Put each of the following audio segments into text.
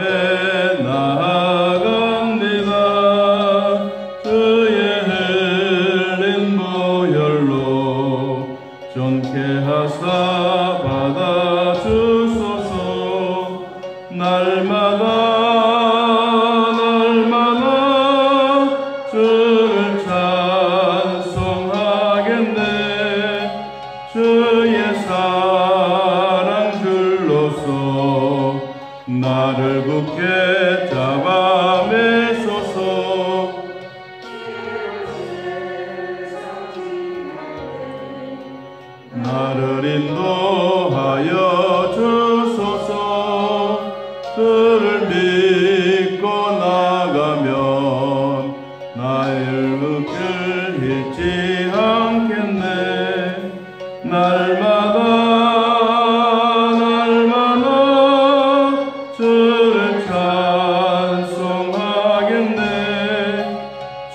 앞에 나아갑니다. 주의 흘린 보혈로 존귀 하사 받아주소서. 날마다 주를 찬송하겠네. 주의 사랑 줄로서 나를 굳게 잡아 매소서. 나를 인도하여 주소서. 주를 믿고 나가면 나의 길 잃지 않겠네. 날마다 주를 찬송하겠네.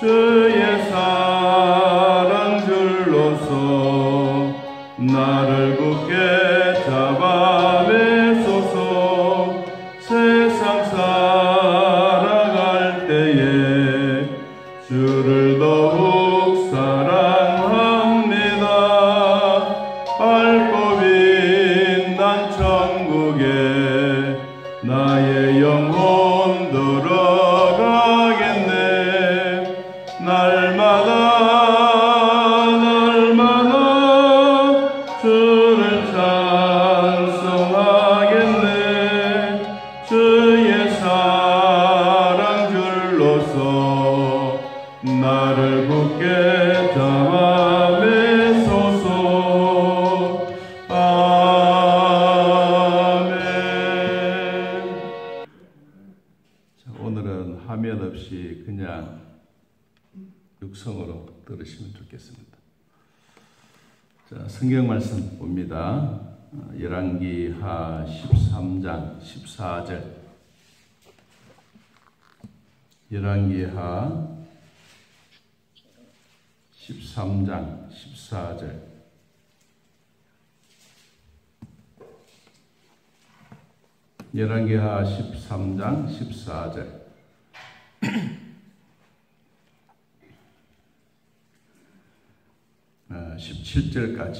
주의 사랑 줄로서 나를 굳게 잡아 매소서. 세상 살아갈 때에 주를 더욱 사랑합니다. 밝고 빛난 천국에 나의 영혼 들어가겠네. 날마다 주를 찬송하겠네. 주의 사랑 줄로서 나를 굳게 잡아 매소서. 아멘. 자, 오늘은 화면 없이 그냥 육성으로 들으시면 좋겠습니다. 자, 성경 말씀 봅니다. 열왕기하 13장 14절. 열왕기하 13장 14절. 열왕기하 13장 14절. 17절까지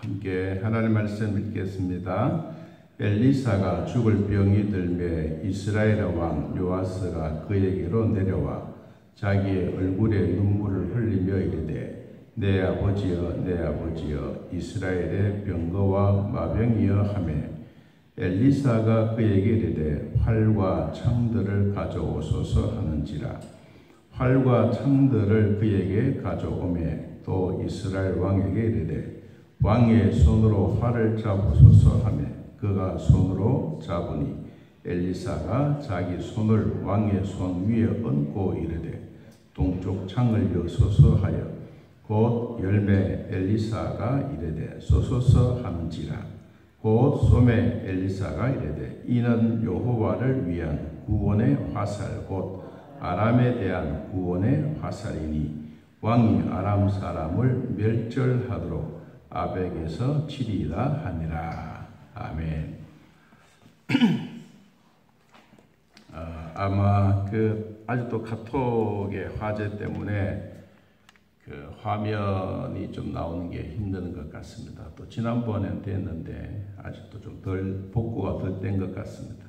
함께 하나님 말씀 읽겠습니다. 엘리사가 죽을 병이 들매 이스라엘의 왕 요아스가 그에게로 내려와 자기의 얼굴에 눈물을 흘리며 이르되 내 아버지여 내 아버지여 이스라엘의 병거와 마병이여 하매 엘리사가 그에게 이르되 활과 창들을 가져오소서 하는지라. 활과 창들을 그에게 가져오매 또 이스라엘 왕에게 이르되 왕의 손으로 활을 잡으소서 하매 그가 손으로 잡으니 엘리사가 자기 손을 왕의 손 위에 얹고 이르되 동쪽 창을 여소서 하여 곧 열매 엘리사가 이르되 쏘소서 하는지라. 곧 쏘매 엘리사가 이르되 이는 여호와를 위한 구원의 화살 곧 아람에 대한 구원의 화살이니 왕이 아람 사람을 멸절하도록 아벡에서 치리이다 하니라. 아멘. 아마 아직도 카톡의 화재 때문에 화면이 좀 나오는 게 힘든 것 같습니다. 또 지난번엔 됐는데 아직도 좀 복구가 덜 된 것 같습니다.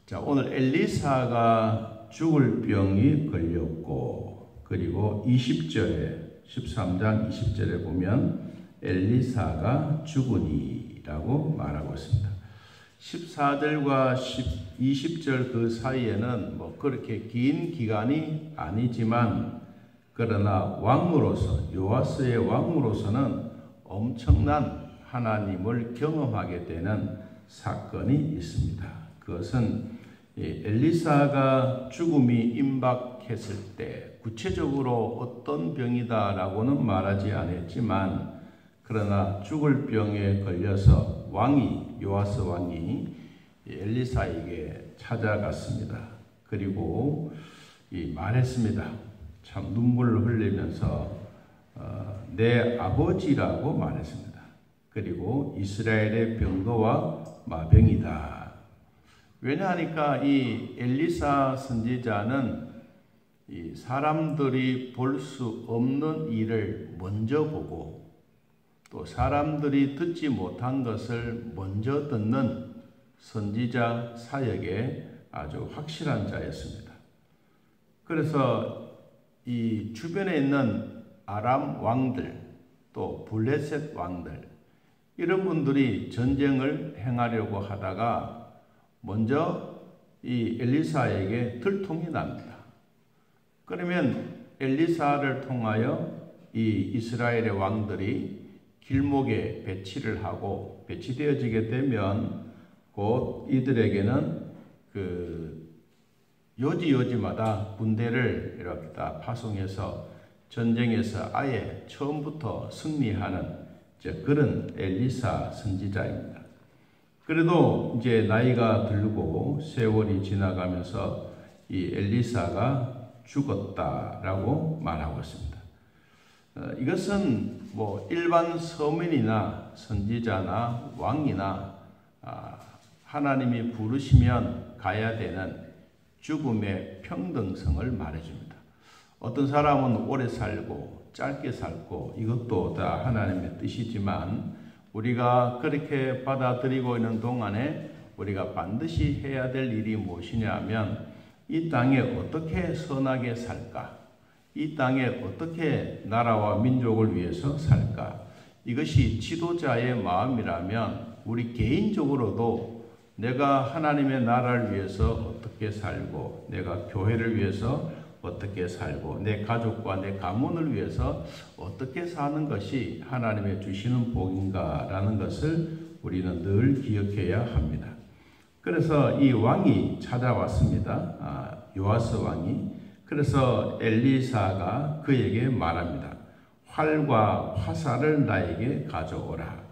자, 오늘 엘리사가 죽을 병이 걸렸고, 그리고 20절에 13장 20절에 보면 엘리사가 죽으니라고 말하고 있습니다. 14절과 20절 그 사이에는 뭐 그렇게 긴 기간이 아니지만 그러나 왕으로서 요아스의 왕으로서는 엄청난 하나님을 경험하게 되는 사건이 있습니다. 그것은 엘리사가 죽음이 임박했을 때 구체적으로 어떤 병이다라고는 말하지 않았지만 그러나 죽을 병에 걸려서 요아스 왕이 엘리사에게 찾아갔습니다. 그리고 말했습니다. 참 눈물을 흘리면서 내 아버지라고 말했습니다. 그리고 이스라엘의 병거와 마병이다. 왜냐하니까 이 엘리사 선지자는 이 사람들이 볼 수 없는 일을 먼저 보고 또 사람들이 듣지 못한 것을 먼저 듣는 선지자 사역에 아주 확실한 자였습니다. 그래서 이 주변에 있는 아람 왕들 또 블레셋 왕들 이런 분들이 전쟁을 행하려고 하다가 먼저 이 엘리사에게 들통이 납니다. 그러면 엘리사를 통하여 이 이스라엘의 왕들이 길목에 배치를 하고 배치되어지게 되면 곧 이들에게는 그 요지요지마다 군대를 이렇게 다 파송해서 전쟁에서 아예 처음부터 승리하는 그런 엘리사 선지자입니다. 그래도 이제 나이가 들고 세월이 지나가면서 이 엘리사가 죽었다라고 말하고 있습니다. 이것은 뭐 일반 서민이나 선지자나 왕이나 하나님이 부르시면 가야 되는 죽음의 평등성을 말해줍니다. 어떤 사람은 오래 살고 짧게 살고 이것도 다 하나님의 뜻이지만 우리가 그렇게 받아들이고 있는 동안에 우리가 반드시 해야 될 일이 무엇이냐 하면 이 땅에 어떻게 선하게 살까? 이 땅에 어떻게 나라와 민족을 위해서 살까? 이것이 지도자의 마음이라면 우리 개인적으로도 내가 하나님의 나라를 위해서 어떻게 살고 내가 교회를 위해서 어떻게 살고 내 가족과 내 가문을 위해서 어떻게 사는 것이 하나님의 주시는 복인가라는 것을 우리는 늘 기억해야 합니다. 그래서 이 왕이 찾아왔습니다. 요아스 왕이. 그래서 엘리사가 그에게 말합니다. 활과 화살을 나에게 가져오라.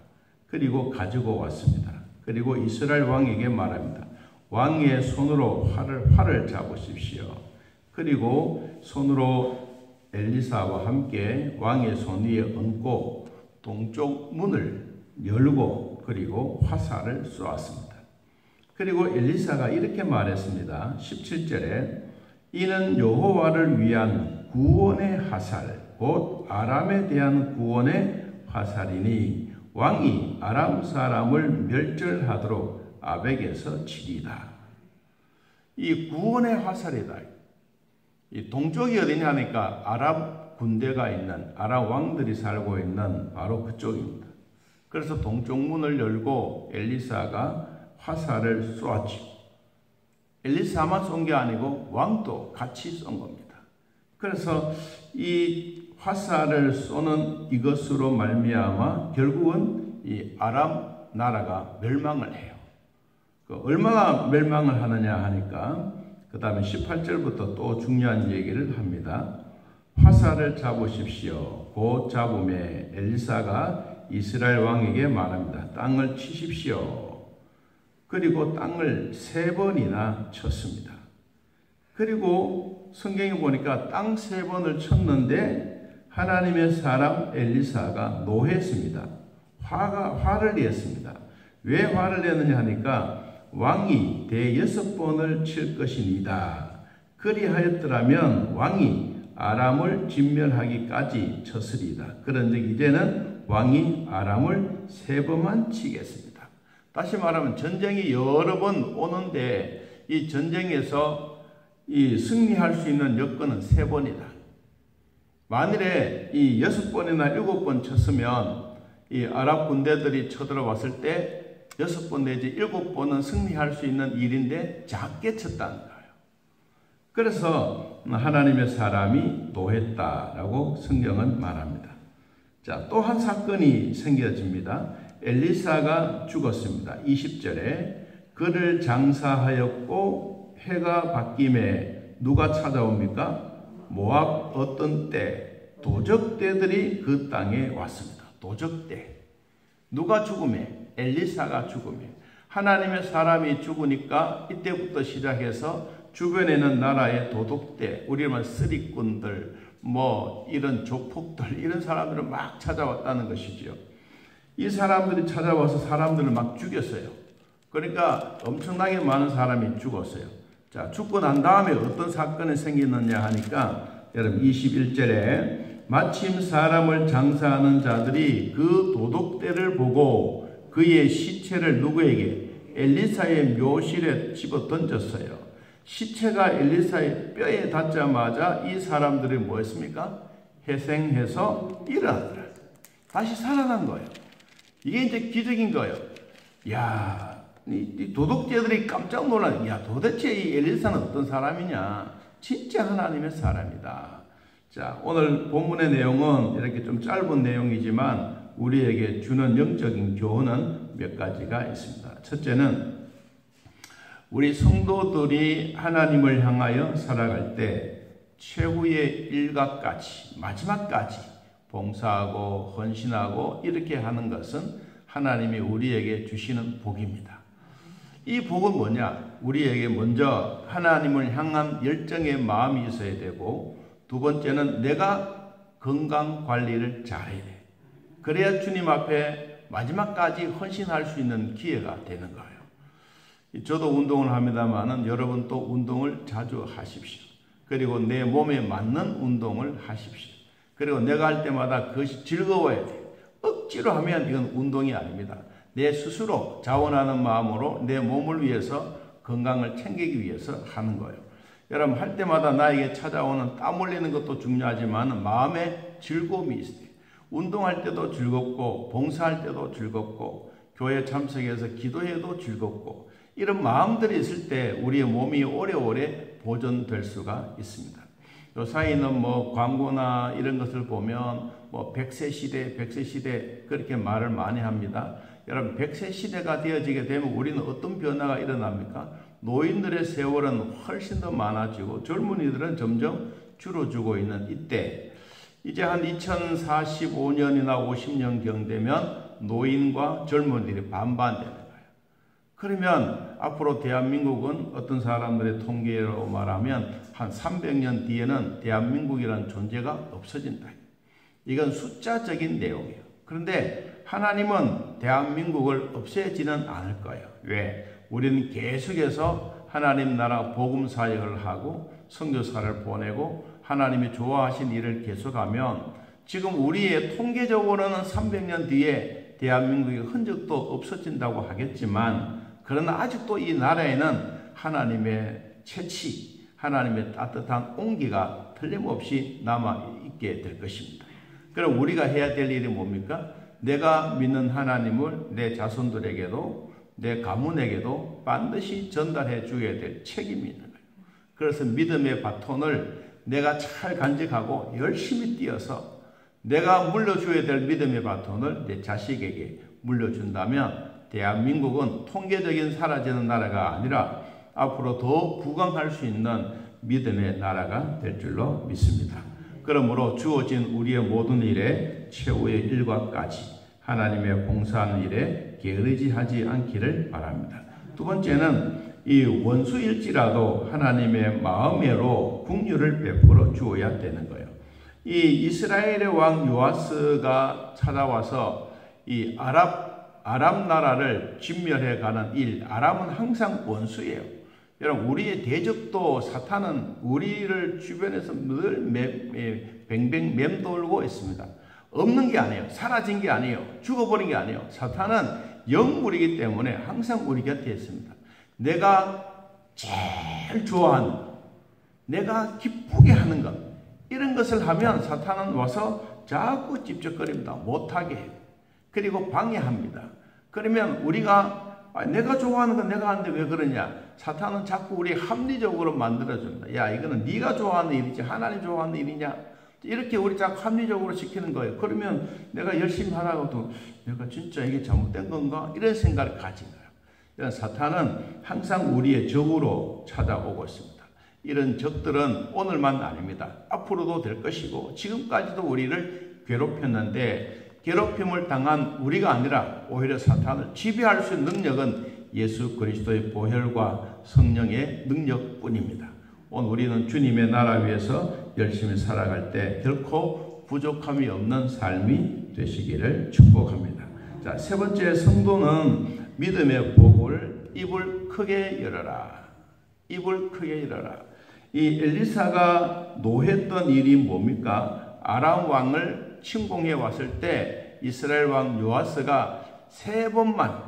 그리고 가지고 왔습니다. 그리고 이스라엘 왕에게 말합니다. 왕의 손으로 활을 잡으십시오. 그리고 손으로 엘리사와 함께 왕의 손 위에 얹고 동쪽 문을 열고 그리고 화살을 쏘았습니다. 그리고 엘리사가 이렇게 말했습니다. 17절에 이는 여호와를 위한 구원의 화살 곧 아람에 대한 구원의 화살이니 왕이 아람 사람을 멸절하도록 아벡에서 치리다. 이 구원의 화살이다. 이 동쪽이 어디냐 하니까 아랍 군대가 있는 아랍 왕들이 살고 있는 바로 그쪽입니다. 그래서 동쪽 문을 열고 엘리사가 화살을 쏘았죠. 엘리사만 쏜 게 아니고 왕도 같이 쏜 겁니다. 그래서 이 화살을 쏘는 이것으로 말미암아 결국은 이 아람 나라가 멸망을 해요. 얼마나 멸망을 하느냐 하니까 그 다음에 18절부터 또 중요한 얘기를 합니다. 화살을 잡으십시오. 곧 잡음에 엘리사가 이스라엘 왕에게 말합니다. 땅을 치십시오. 그리고 땅을 3번이나 쳤습니다. 그리고 성경에 보니까 땅 3번을 쳤는데 하나님의 사람 엘리사가 노했습니다. 화를 냈습니다. 왜 화를 내느냐 하니까 왕이 대6번을 칠 것이니이다. 그리하였더라면 왕이 아람을 진멸하기까지 쳤으리이다. 그런즉 이제는 왕이 아람을 3번만 치겠습니다. 다시 말하면 전쟁이 여러 번 오는데 이 전쟁에서 이 승리할 수 있는 여건은 3번이다. 만일에 이 6번이나 7번 쳤으면 이 아랍 군대들이 쳐들어왔을 때 6번 내지 7번은 승리할 수 있는 일인데 작게 쳤다는 거예요. 그래서 하나님의 사람이 노했다라고 성경은 말합니다. 자, 또 한 사건이 생겨집니다. 엘리사가 죽었습니다. 20절에 그를 장사하였고 해가 바뀜에 누가 찾아옵니까? 모압 어떤 때 도적대들이 그 땅에 왔습니다. 도적대. 누가 죽음에? 엘리사가 죽음에. 하나님의 사람이 죽으니까 이때부터 시작해서 주변에는 나라의 도둑대, 우리 말 쓰리꾼들, 뭐 이런 조폭들, 이런 사람들을 막 찾아왔다는 것이지요. 이 사람들이 찾아와서 사람들을 막 죽였어요. 그러니까 엄청나게 많은 사람이 죽었어요. 자, 죽고 난 다음에 어떤 사건이 생기느냐 하니까 여러분 21절에 마침 사람을 장사하는 자들이 그 도둑대를 보고 그의 시체를 누구에게? 엘리사의 묘실에 집어 던졌어요. 시체가 엘리사의 뼈에 닿자마자 이 사람들이 뭐 했습니까? 회생해서 일어나더라. 다시 살아난 거예요. 이게 이제 기적인 거예요. 야, 이 도둑죄들이 깜짝 놀라. 야, 도대체 이 엘리사는 어떤 사람이냐? 진짜 하나님의 사람이다. 자, 오늘 본문의 내용은 이렇게 좀 짧은 내용이지만 우리에게 주는 영적인 교훈은 몇 가지가 있습니다. 첫째는 우리 성도들이 하나님을 향하여 살아갈 때 최후의 일각까지 마지막까지 봉사하고 헌신하고 이렇게 하는 것은 하나님이 우리에게 주시는 복입니다. 이 복은 뭐냐? 우리에게 먼저 하나님을 향한 열정의 마음이 있어야 되고, 두 번째는 내가 건강 관리를 잘해야 돼. 그래야 주님 앞에 마지막까지 헌신할 수 있는 기회가 되는 거예요. 저도 운동을 합니다만은 여러분도 운동을 자주 하십시오. 그리고 내 몸에 맞는 운동을 하십시오. 그리고 내가 할 때마다 그것이 즐거워야 돼요. 억지로 하면 이건 운동이 아닙니다. 내 스스로 자원하는 마음으로 내 몸을 위해서 건강을 챙기기 위해서 하는 거예요. 여러분 할 때마다 나에게 찾아오는 땀 흘리는 것도 중요하지만 마음에 즐거움이 있어요. 운동할 때도 즐겁고 봉사할 때도 즐겁고 교회 참석해서 기도해도 즐겁고 이런 마음들이 있을 때 우리의 몸이 오래오래 보존될 수가 있습니다. 요사이는 뭐 광고나 이런 것을 보면 뭐 100세 시대, 100세 시대 그렇게 말을 많이 합니다. 여러분 100세 시대가 되어지게 되면 우리는 어떤 변화가 일어납니까? 노인들의 세월은 훨씬 더 많아지고 젊은이들은 점점 줄어들고 있는 이때 이제 한 2045년이나 50년경 되면 노인과 젊은이들이 반반 되는 거예요. 그러면 앞으로 대한민국은 어떤 사람들의 통계로 말하면 한 300년 뒤에는 대한민국이라는 존재가 없어진다. 이건 숫자적인 내용이에요. 그런데 하나님은 대한민국을 없애지는 않을 거예요. 왜? 우리는 계속해서 하나님 나라 복음 사역을 하고 선교사를 보내고 하나님이 좋아하신 일을 계속하면 지금 우리의 통계적으로는 300년 뒤에 대한민국의 흔적도 없어진다고 하겠지만 그러나 아직도 이 나라에는 하나님의 채취, 하나님의 따뜻한 온기가 틀림없이 남아있게 될 것입니다. 그럼 우리가 해야 될 일이 뭡니까? 내가 믿는 하나님을 내 자손들에게도 내 가문에게도 반드시 전달해 줘야 될 책임이 있는 거예요. 그래서 믿음의 바톤을 내가 잘 간직하고 열심히 뛰어서 내가 물려줘야 될 믿음의 바톤을 내 자식에게 물려준다면 대한민국은 통계적인 사라지는 나라가 아니라 앞으로 더 부강할 수 있는 믿음의 나라가 될 줄로 믿습니다. 그러므로 주어진 우리의 모든 일에 최후의 일과까지 하나님의 봉사하는 일에 게으르지 하지 않기를 바랍니다. 두 번째는 이 원수일지라도 하나님의 마음으로 긍휼을 베풀어 주어야 되는 거예요. 이 이스라엘의 왕 요아스가 찾아와서 이 아람 나라를 진멸해 가는 일, 아람은 항상 원수예요. 여러분 우리의 대적도 사탄은 우리를 주변에서 늘 뱅뱅 맴돌고 있습니다. 없는 게 아니에요. 사라진 게 아니에요. 죽어버린 게 아니에요. 사탄은 영물이기 때문에 항상 우리 곁에 있습니다. 내가 제일 좋아하는 것, 내가 기쁘게 하는 것, 이런 것을 하면 사탄은 와서 자꾸 찝쩍거립니다. 못하게 해요. 그리고 방해합니다. 그러면 우리가 내가 좋아하는 건 내가 하는데 왜 그러냐? 사탄은 자꾸 우리 합리적으로 만들어줍니다. 야, 이거는 네가 좋아하는 일이지 하나님 좋아하는 일이냐? 이렇게 우리 자꾸 합리적으로 시키는 거예요. 그러면 내가 열심히 하라고도 내가 진짜 이게 잘못된 건가? 이런 생각을 가진 거예요. 이런 사탄은 항상 우리의 적으로 찾아오고 있습니다. 이런 적들은 오늘만 아닙니다. 앞으로도 될 것이고 지금까지도 우리를 괴롭혔는데 괴롭힘을 당한 우리가 아니라 오히려 사탄을 지배할 수 있는 능력은 예수 그리스도의 보혈과 성령의 능력뿐입니다. 오늘 우리는 주님의 나라 위해서 열심히 살아갈 때 결코 부족함이 없는 삶이 되시기를 축복합니다. 자, 세 번째 성도는 믿음의 복을 입을 크게 열어라. 입을 크게 열어라. 이 엘리사가 노했던 일이 뭡니까? 아람 왕을 침공해 왔을 때 이스라엘 왕 요아스가 3번만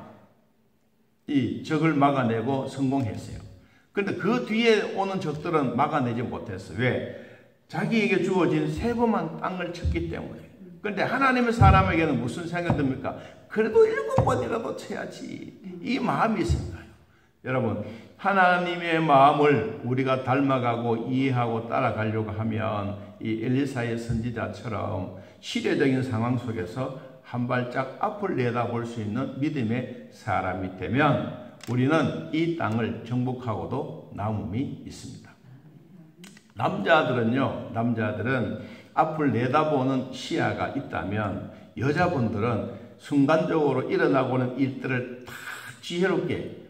이 적을 막아내고 성공했어요. 그런데 그 뒤에 오는 적들은 막아내지 못했어요. 왜? 자기에게 주어진 3번만 땅을 쳤기 때문에. 그런데 하나님의 사람에게는 무슨 생각이 듭니까? 그래도 7번이라도 쳐야지. 이 마음이 있습니다. 여러분, 하나님의 마음을 우리가 닮아가고 이해하고 따라가려고 하면 이 엘리사의 선지자처럼 시대적인 상황 속에서 한 발짝 앞을 내다볼 수 있는 믿음의 사람이 되면 우리는 이 땅을 정복하고도 남음이 있습니다. 남자들은 앞을 내다보는 시야가 있다면 여자분들은 순간적으로 일어나고는 일들을 다 지혜롭게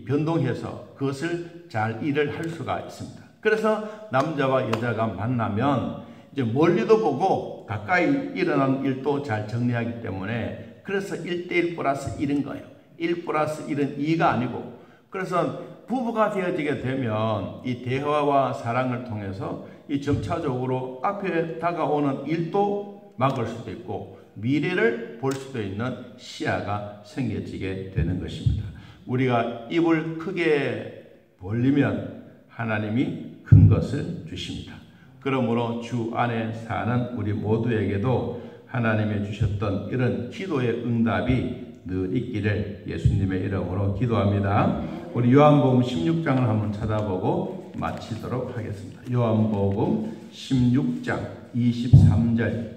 변동해서 그것을 잘 일을 할 수가 있습니다. 그래서 남자와 여자가 만나면 이제 멀리도 보고 가까이 일어나는 일도 잘 정리하기 때문에 그래서 1대1 플러스 1인 거예요. 1 플러스 1은 2가 아니고 그래서 부부가 되어지게 되면 이 대화와 사랑을 통해서 이 점차적으로 앞에 다가오는 일도 막을 수도 있고 미래를 볼 수도 있는 시야가 생겨지게 되는 것입니다. 우리가 입을 크게 벌리면 하나님이 큰 것을 주십니다. 그러므로 주 안에 사는 우리 모두에게도 하나님이 주셨던 이런 기도의 응답이 늘 있기를 예수님의 이름으로 기도합니다. 우리 요한복음 16장을 한번 찾아보고 마치도록 하겠습니다. 요한복음 16장 23절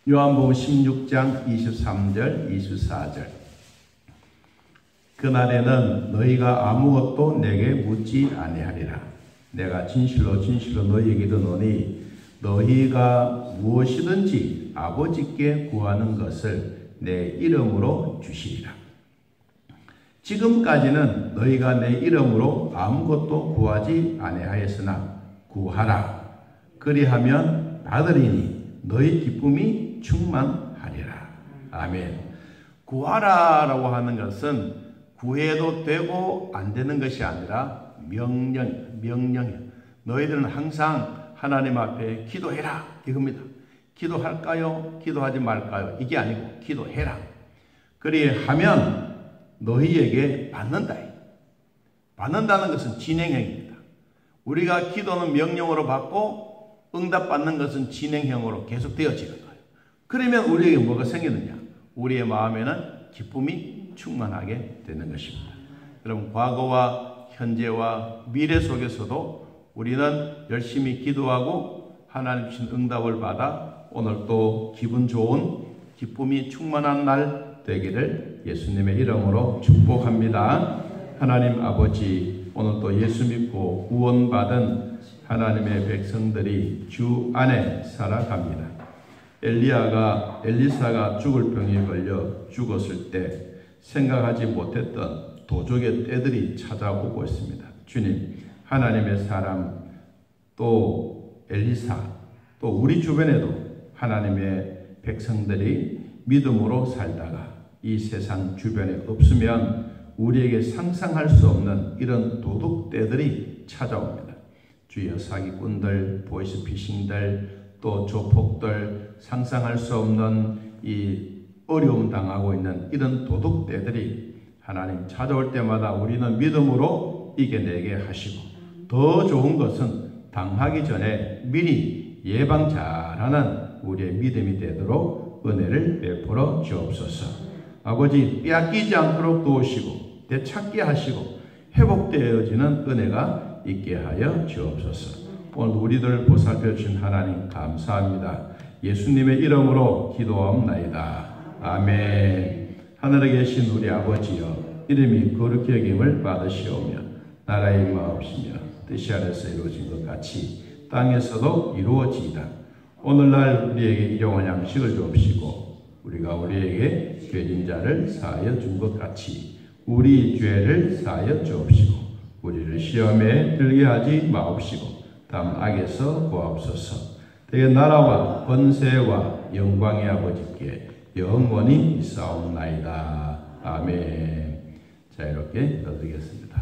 요한복음 16장 23절 24절 그날에는 너희가 아무것도 내게 묻지 아니하리라. 내가 진실로 진실로 너희에게 이르노니 너희가 무엇이든지 아버지께 구하는 것을 내 이름으로 주시리라. 지금까지는 너희가 내 이름으로 아무것도 구하지 아니하였으나 구하라. 그리하면 받으리니 너희 기쁨이 충만하리라. 아멘. 구하라라고 하는 것은 구해도 되고 안 되는 것이 아니라 명령이에요. 너희들은 항상 하나님 앞에 기도해라 이겁니다. 기도할까요? 기도하지 말까요? 이게 아니고 기도해라. 그리하면 너희에게 받는다. 받는다는 것은 진행형입니다. 우리가 기도는 명령으로 받고 응답받는 것은 진행형으로 계속 되어지는 거예요. 그러면 우리에게 뭐가 생기느냐? 우리의 마음에는 기쁨이 충만하게 되는 것입니다. 여러분, 과거와 현재와 미래 속에서도 우리는 열심히 기도하고 하나님 주신 응답을 받아 오늘 또 기분 좋은 기쁨이 충만한 날 되기를 예수님의 이름으로 축복합니다. 하나님 아버지, 오늘 또 예수 믿고 구원받은 하나님의 백성들이 주 안에 살아갑니다. 엘리사가 죽을 병에 걸려 죽었을 때 생각하지 못했던 도적의 때들이 찾아오고 있습니다. 주님, 하나님의 사람, 또 엘리사, 또 우리 주변에도 하나님의 백성들이 믿음으로 살다가 이 세상 주변에 없으면 우리에게 상상할 수 없는 이런 도둑떼들이 찾아옵니다. 주여, 사기꾼들, 보이스피싱들, 또 조폭들, 상상할 수 없는 이 어려움 당하고 있는 이런 도둑떼들이 하나님 찾아올 때마다 우리는 믿음으로 이겨내게 하시고, 더 좋은 것은 당하기 전에 미리 예방 잘하는 우리의 믿음이 되도록 은혜를 베풀어 주옵소서. 아버지, 빼앗기지 않도록 도우시고 되찾게 하시고 회복되어지는 은혜가 있게 하여 주옵소서. 오늘 우리들 보살펴 주신 하나님 감사합니다. 예수님의 이름으로 기도하옵나이다. 아멘. 하늘에 계신 우리 아버지여, 이름이 거룩히 여김을 받으시오며 나라의 마옵시며 뜻이 아래서 이루어진 것 같이 땅에서도 이루어지이다. 오늘날 우리에게 일용할 양식을 주옵시고 우리가 우리에게 죄진 자를 사하여 준 것 같이 우리 죄를 사하여 주옵시고 우리를 시험에 들게 하지 마옵시고 다음 악에서 구하옵소서. 대의 나라와 권세와 영광의 아버지께 영원히 있사옵나이다. 아멘. 자, 이렇게 기도드리겠습니다.